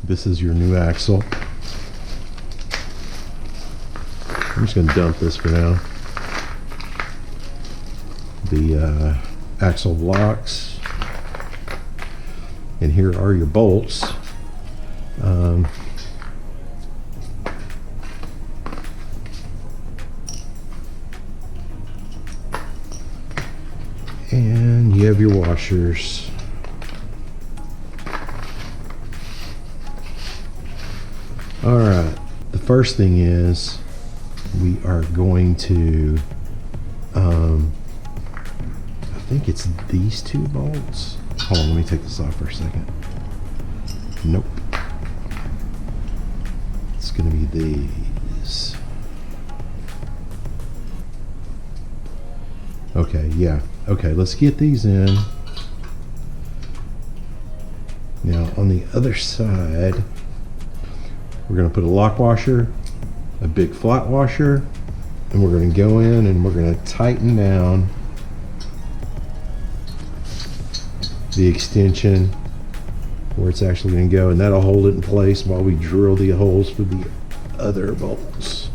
This is your new axle. I'm just going to dump this for now. The axle blocks. And here are your bolts. And you have your washers. Alright, the first thing is we are going to, I think it's these two bolts. Hold on, let me take this off for a second. Nope. It's going to be these. Okay, yeah. Okay, let's get these in. Now, on the other side, we're going to put a lock washer, a big flat washer, and we're going to go in and we're going to tighten down the extension where it's actually going to go, and that'll hold it in place while we drill the holes for the other bolts.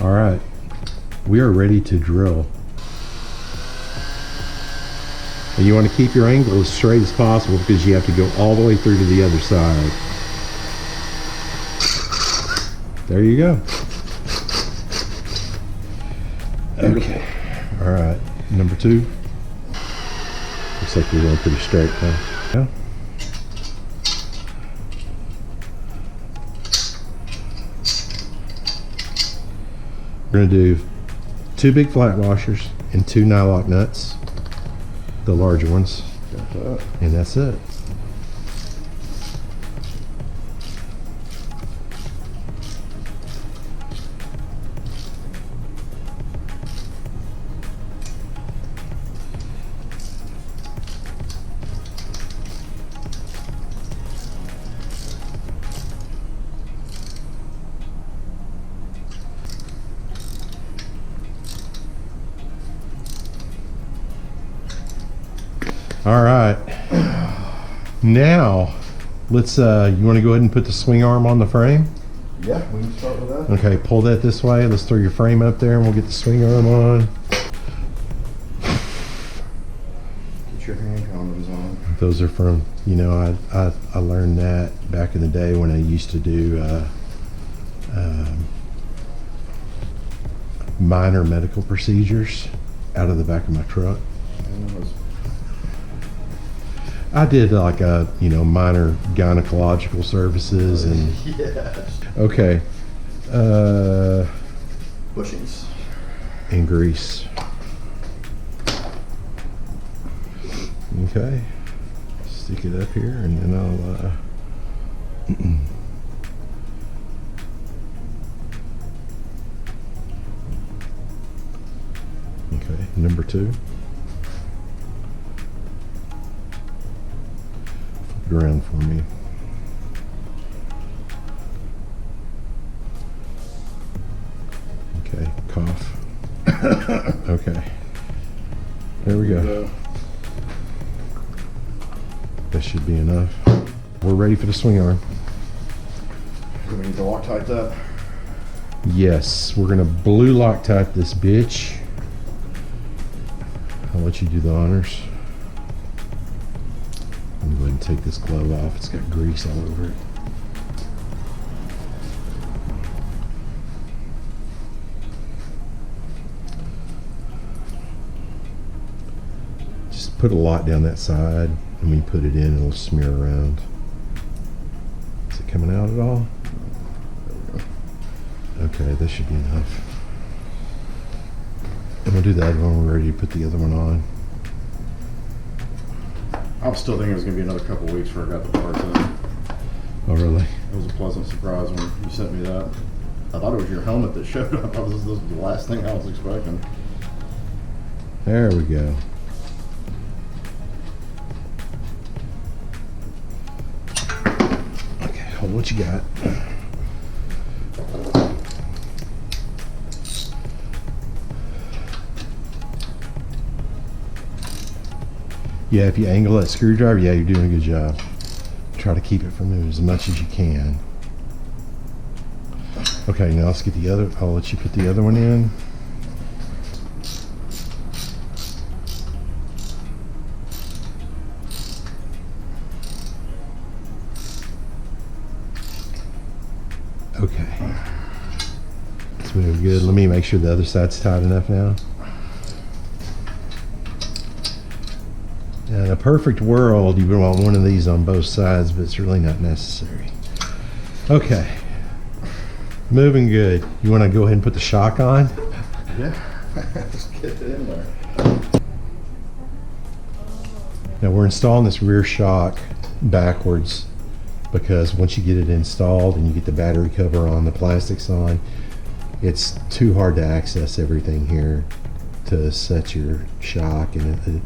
All right, we are ready to drill. And you want to keep your angle as straight as possible because you have to go all the way through to the other side. There you go. Okay, all right, number 2. Looks like we're going pretty straight now. Yeah. We're going to do 2 big flat washers and 2 nylock nuts, the larger ones, and that's it. All right, now let's, you want to go ahead and put the swing arm on the frame? Yeah, we can start with that. Okay, pull that this way. Let's throw your frame up there and we'll get the swing arm on. Get your hand condoms on. Those are from, you know, I learned that back in the day when I used to do minor medical procedures out of the back of my truck. I did like a, you know, minor gynecological services and Yes. okay. Bushings. And grease. Okay. Stick it up here and then I'll okay, number 2. Flip it around for me. Okay, cough. Okay. There we go. That should be enough. We're ready for the swing arm. Do we need to Loctite that? Yes, we're gonna blue Loctite this bitch. I'll let you do the honors. I'm gonna go ahead and take this glove off. It's got grease all over it. Just put a lot down that side, and when you put it in, it'll smear around. Is it coming out at all? Okay, this should be enough. And we'll do the other one. We're ready to put the other one on. I was still thinking it was going to be another couple weeks before I got the parts in. Oh, really? It was a pleasant surprise when you sent me that. I thought it was your helmet that showed up. This was the last thing I was expecting. There we go. Okay, hold what you got. Yeah, if you angle that screwdriver, yeah, you're doing a good job. Try to keep it from moving as much as you can. Okay, now let's get the other. I'll let you put the other one in. Okay. It's moving good. Let me make sure the other side's tight enough now. In a perfect world, you would want one of these on both sides, but it's really not necessary. Okay. Moving good. You want to go ahead and put the shock on? Yeah. Just get it in there. Now we're installing this rear shock backwards because once you get it installed and you get the battery cover on, the plastics on, it's too hard to access everything here to set your shock and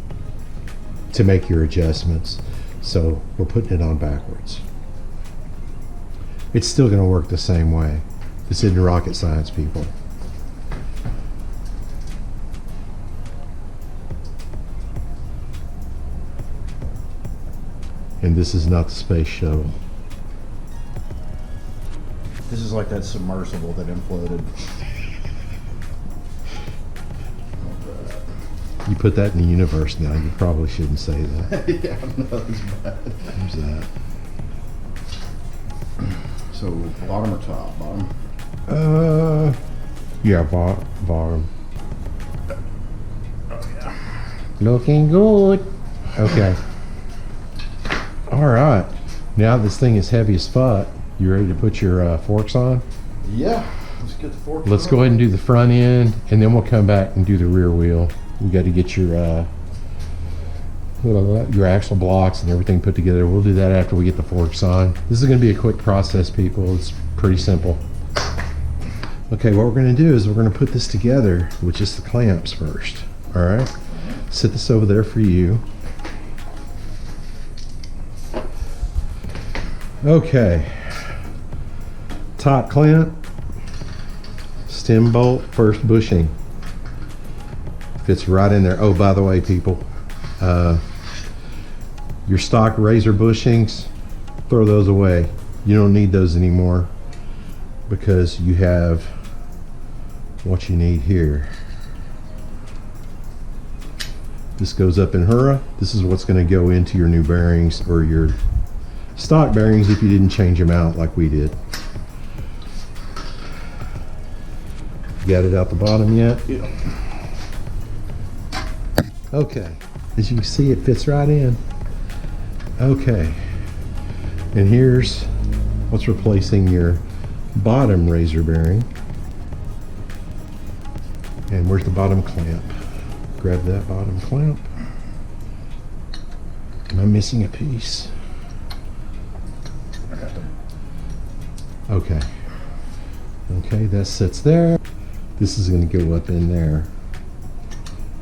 to make your adjustments. So we're putting it on backwards. It's still going to work the same way. This isn't rocket science, people. And this is not the space shuttle. This is like that submersible that imploded. You put that in the universe now. You probably shouldn't say that. Yeah, no, it's bad. Who's that? So, bottom or top? Bottom? Yeah, bottom. Oh, yeah. Looking good. Okay. All right. Now this thing is heavy as fuck. You ready to put your forks on? Yeah. Let's get the fork. Let's go ahead and do the front end, and then we'll come back and do the rear wheel. We got to get your axle blocks and everything put together. We'll do that after we get the forks on. This is going to be a quick process, people. It's pretty simple. Okay, what we're going to do is we're going to put this together with just the clamps first. All right, sit this over there for you. Okay, top clamp, stem bolt, first bushing. Fits right in there. Oh, by the way, people, your stock razor bushings, throw those away. You don't need those anymore because you have what you need here. This goes up in Hura. This is what's going to go into your new bearings or your stock bearings if you didn't change them out like we did. Got it out the bottom yet? Yeah. Okay, as you can see, it fits right in. Okay, and here's what's replacing your bottom razor bearing. And where's the bottom clamp? Grab that bottom clamp. Am I missing a piece? I got them. Okay. Okay, that sits there. This is going to go up in there.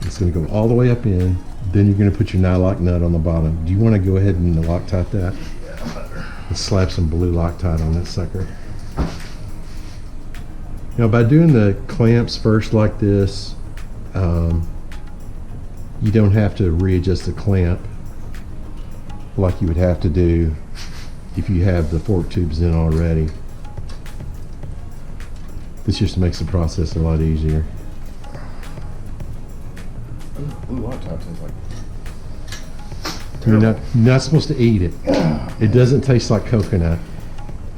It's going to go all the way up in. Then you're going to put your nylock nut on the bottom. Do you want to go ahead and Loctite that? Yeah, better. Let's slap some blue Loctite on that sucker. Now, by doing the clamps first like this, you don't have to readjust the clamp like you would have to do if you have the fork tubes in already. This just makes the process a lot easier. Blue Loctite tastes like. You're not supposed to eat it. It doesn't taste like coconut.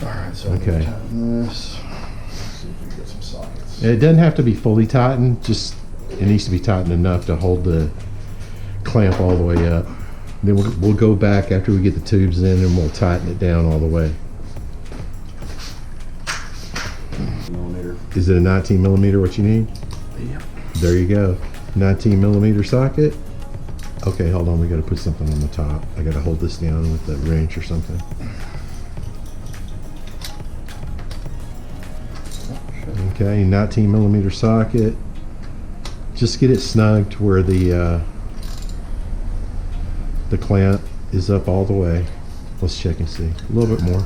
Alright, so Okay. tighten this. Let's see if we can get some sockets. It doesn't have to be fully tightened, just it needs to be tightened enough to hold the clamp all the way up. Then we'll go back after we get the tubes in and we'll tighten it down all the way. Millimeter. Is it a 19 millimeter what you need? Yep. There you go. 19 millimeter socket. Okay, hold on, we gotta put something on the top. I gotta hold this down with a wrench or something. Okay, 19 millimeter socket. Just get it snug to where the clamp is up all the way. Let's check and see. A little bit more.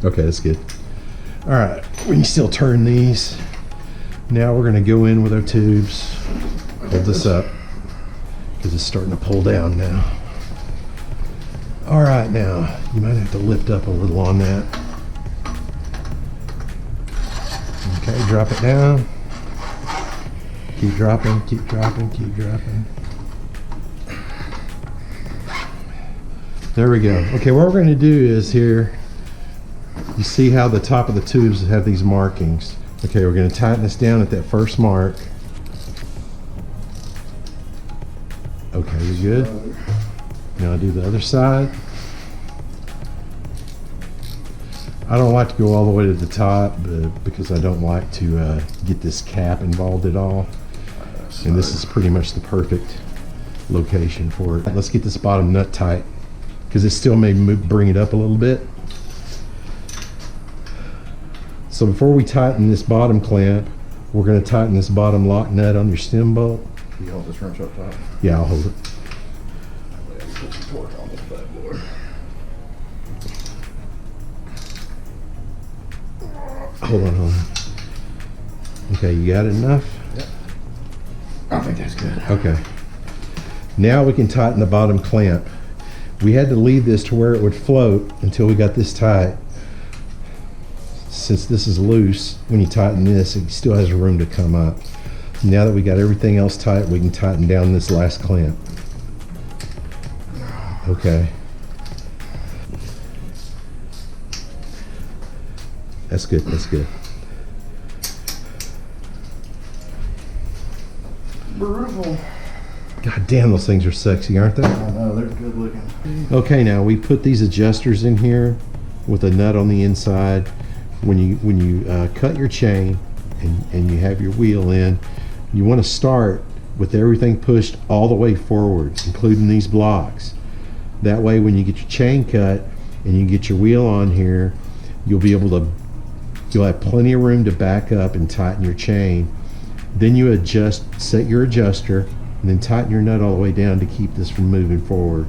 Okay, that's good. All right, we can still turn these. Now we're going to go in with our tubes. Hold this up because it's starting to pull down now. All right, now you might have to lift up a little on that. Okay, drop it down. Keep dropping, keep dropping, keep dropping. There we go. Okay, what we're going to do is here, you see how the top of the tubes have these markings. Okay, we're going to tighten this down at that first mark. Okay, you good? Now do the other side. I don't like to go all the way to the top because I don't like to get this cap involved at all. And this is pretty much the perfect location for it. Let's get this bottom nut tight because it still may bring it up a little bit. So before we tighten this bottom clamp, we're going to tighten this bottom lock nut on your stem bolt. You hold this wrench up top? Yeah, I'll hold it. Put some torque on this bad boy. Hold on, hold on. Okay, you got it enough? Yep. I think that's good. Okay. Now we can tighten the bottom clamp. We had to leave this to where it would float until we got this tight. Since this is loose, when you tighten this, it still has room to come up. Now that we got everything else tight, we can tighten down this last clamp. Okay. That's good, that's good. Beautiful. God damn, those things are sexy, aren't they? I know, they're good looking. Okay, now we put these adjusters in here with a nut on the inside. When you cut your chain and you have your wheel in, you want to start with everything pushed all the way forward, including these blocks. That way, when you get your chain cut and you get your wheel on here, you'll have plenty of room to back up and tighten your chain. Then you set your adjuster, and then tighten your nut all the way down to keep this from moving forward.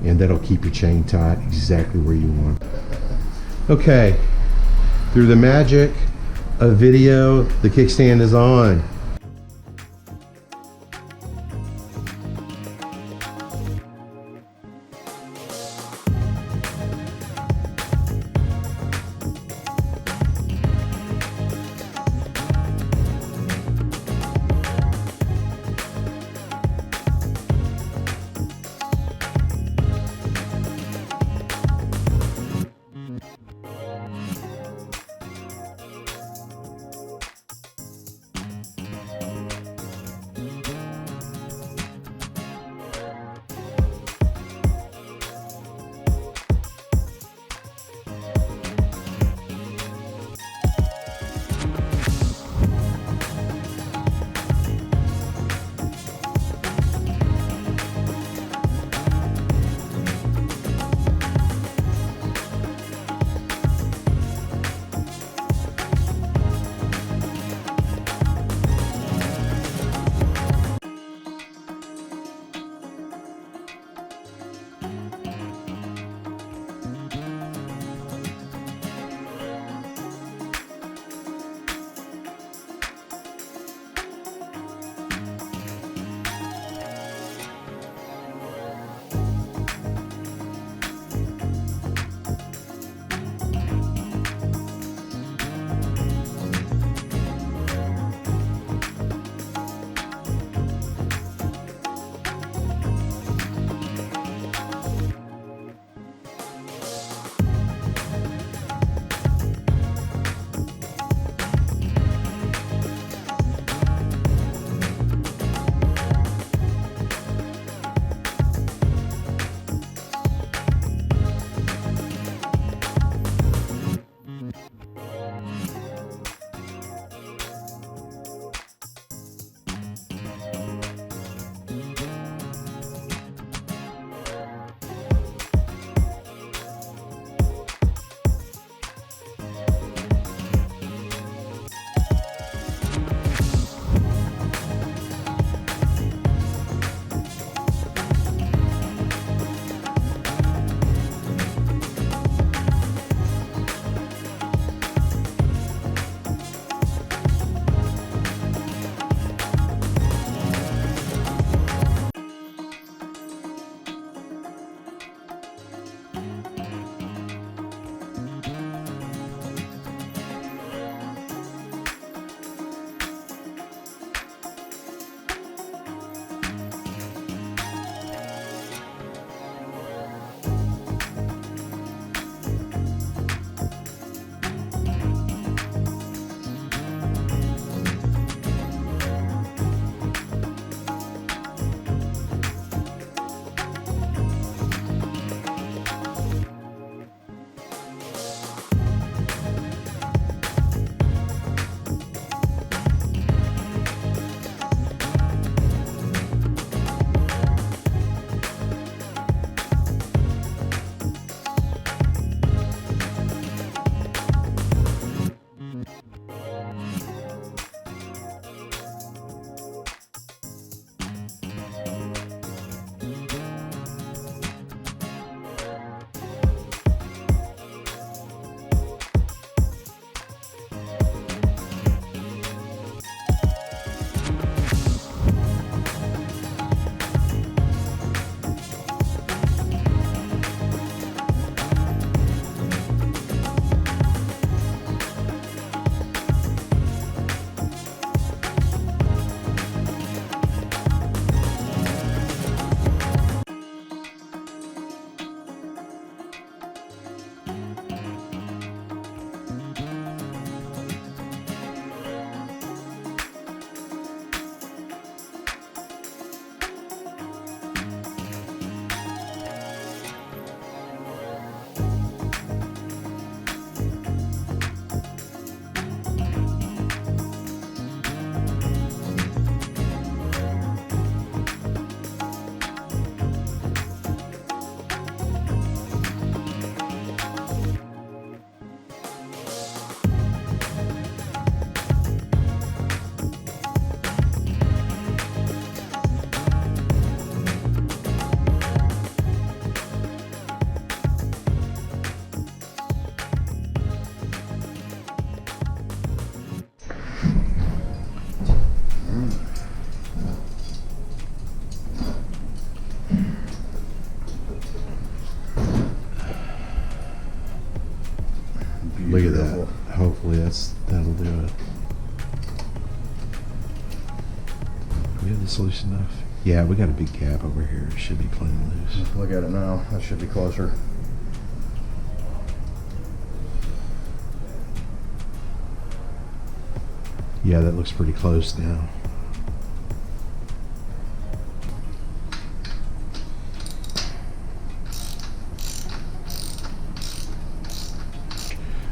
And that'll keep your chain tight exactly where you want. Okay, through the magic of video, the kickstand is on. Look at that. Hopefully that'll do it. Do we have this loose enough? Yeah, we got a big gap over here. It should be plenty loose. Look at it now. That should be closer. Yeah, that looks pretty close now.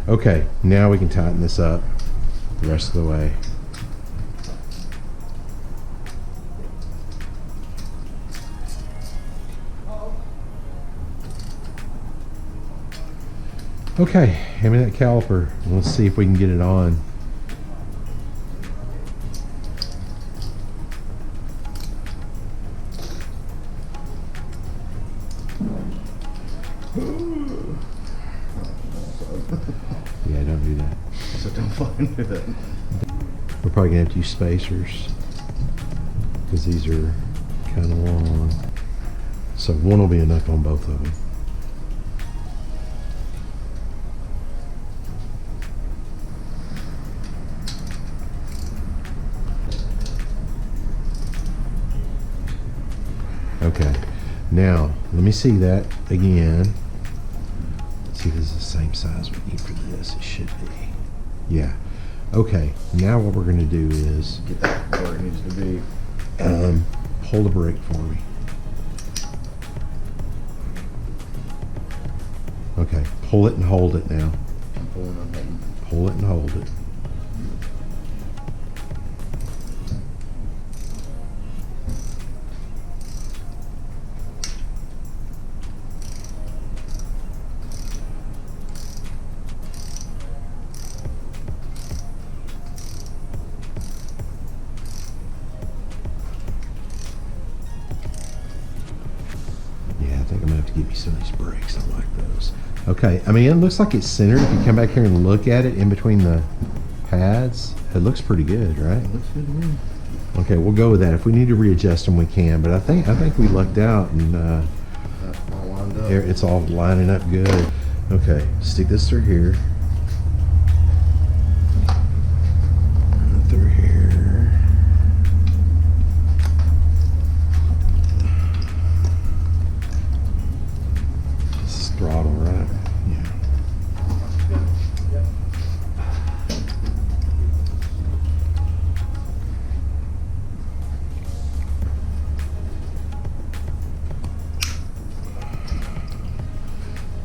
Okay, now we can tighten this up the rest of the way. Okay, hand me that caliper. Let's see if we can get it on. Yeah, don't do that. So don't fucking do that. We're probably gonna have to use spacers because these are kind of long. So one will be enough on both of them. Okay, now let me see that again. Let's see if this is the same size we need for this. It should be. Yeah. Okay, now what we're gonna do is Get that where it needs to be. pull the brake for me. Okay, pull it and hold it now. I'm pulling on that. Pull it and hold it. I think I'm gonna have to give you some of these brakes. I like those. Okay, I mean, it looks like it's centered. If you come back here and look at it in between the pads, it looks pretty good, right? It looks good to me. Okay, we'll go with that. If we need to readjust them, we can. But I think we lucked out, and That's all lined up. it's all lining up good. Okay, stick this through here. Through here. This is throttle, right? Yeah.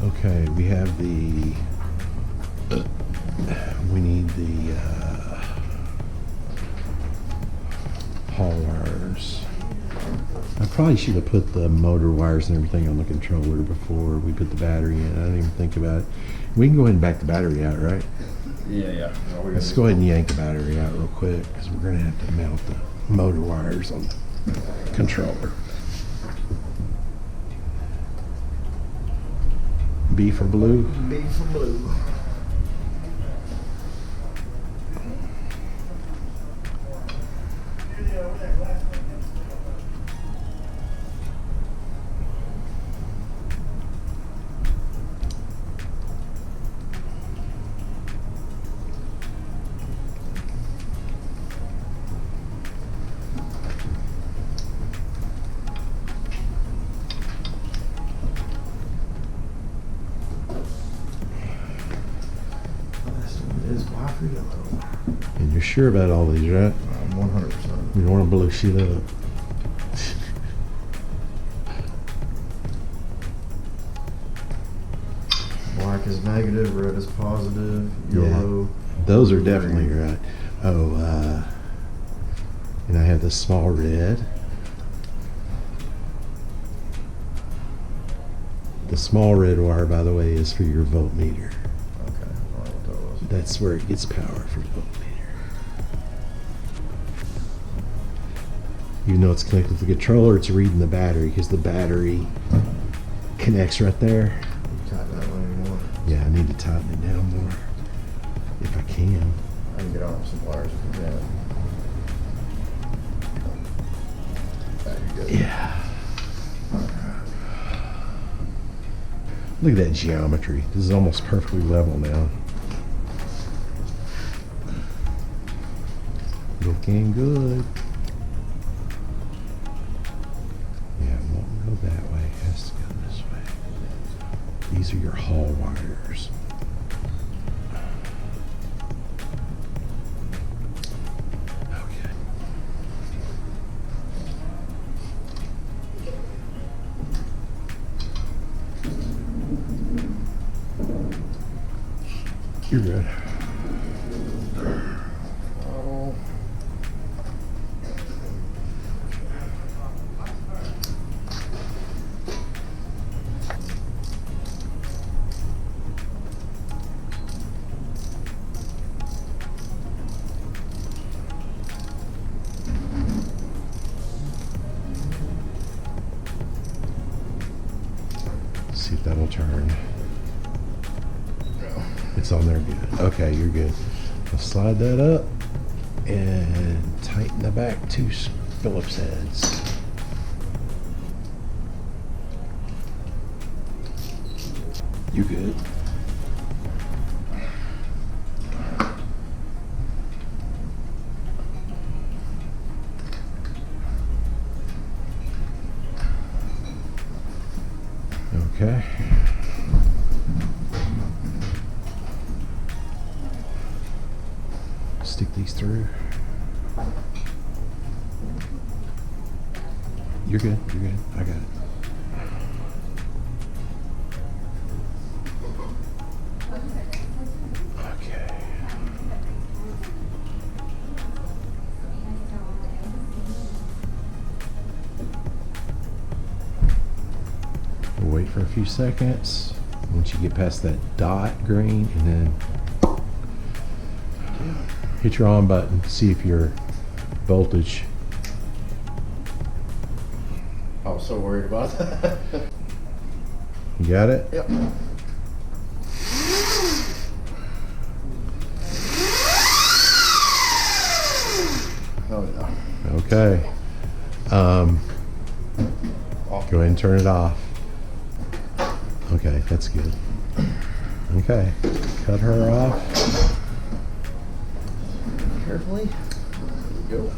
Okay, we have we need the hall wires. I probably should have put the motor wires and everything on the controller before we put the battery in. I didn't even think about it. We can go ahead and back the battery out, right? Yeah. No, Let's go ahead and yank the battery out real quick because we're going to have to mount the motor wires on the controller. B for blue. B for blue. And you're sure about all these, right? I'm 100%. You don't want to blow shit up. Black is negative, red is positive, yellow. Those are definitely right. Oh, and I have the small red. The small red wire, by the way, is for your voltmeter. Okay, I don't know what that was. That's where it gets power from the voltmeter. Even though it's connected to the controller, it's reading the battery because the battery connects right there. Tighten that one anymore. Yeah, I need to tighten it down more if I can. I can get on with some pliers if you can. There you go. Yeah. Look at that geometry. This is almost perfectly level now. looking good. Yeah, it won't go that way. It has to go this way. These are your hall wires. Okay. You're good. See if that'll turn. It's on there good. Okay, you're good. I'll slide that up and tighten the back two Phillips heads. You good? Okay. Stick these through. You're good. You're good. I got it. Okay. We'll wait for a few seconds. Once you get past that dot green, and then hit your on button, see if your voltage. I was so worried about that. You got it? Yep. Oh yeah. Okay. Go ahead and turn it off. Okay, that's good. Okay, cut her off. Carefully. There we go.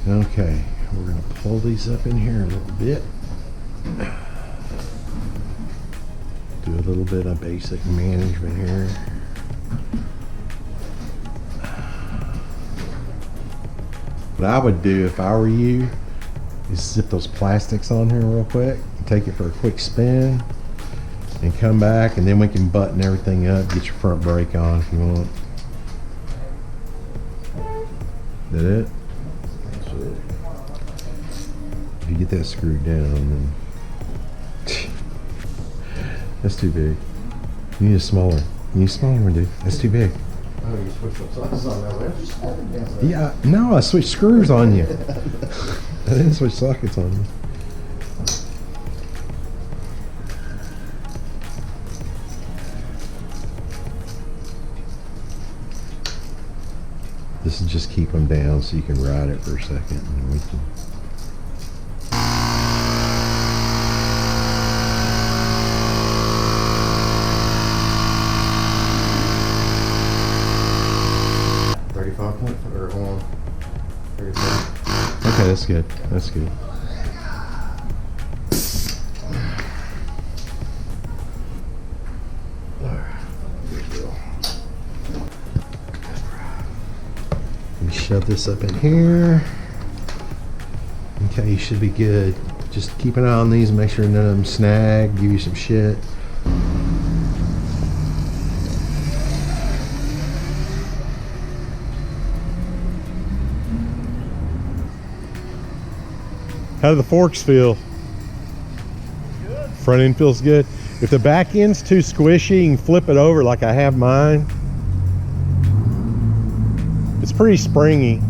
Okay, we're gonna pull these up in here a little bit. Do a little bit of basic management here. What I would do if I were you is zip those plastics on here real quick, take it for a quick spin, and come back, and then we can button everything up, get your front brake on if you want. Is that it? That's it. If you get that screwed down, then that's too big. You need a smaller. You need a smaller one, dude. That's too big. Oh, you switched up sizes on that way. I'm just holding down. Yeah, no, I switched screws on you. I didn't switch sockets on you. This is just keep them down so you can ride it for a second, and then we can. Or hold on. 35. Okay, that's good. That's good. Let me shove this up in here. Okay, you should be good. Just keep an eye on these, make sure none of them snag, give you some shit. How do the forks feel? Good. Front end feels good. If the back end's too squishy, you can flip it over like I have mine. It's pretty springy.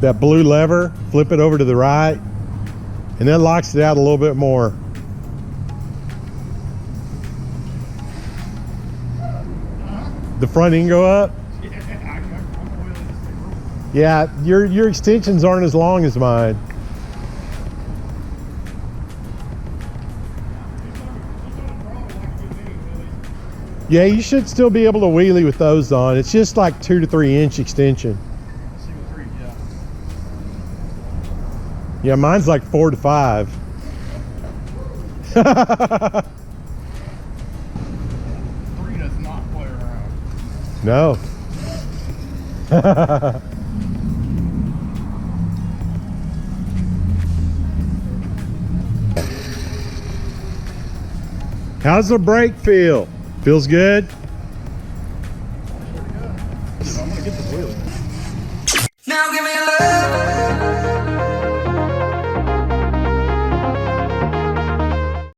That blue lever, flip it over to the right, and that locks it out a little bit more. The front end go up? Yeah, your extensions aren't as long as mine. Yeah, you should still be able to wheelie with those on. It's just like 2 to 3 inch extension. Single three, yeah. Yeah, mine's like 4 to 5. Three does not play around. No. How's the brake feel? Feels good?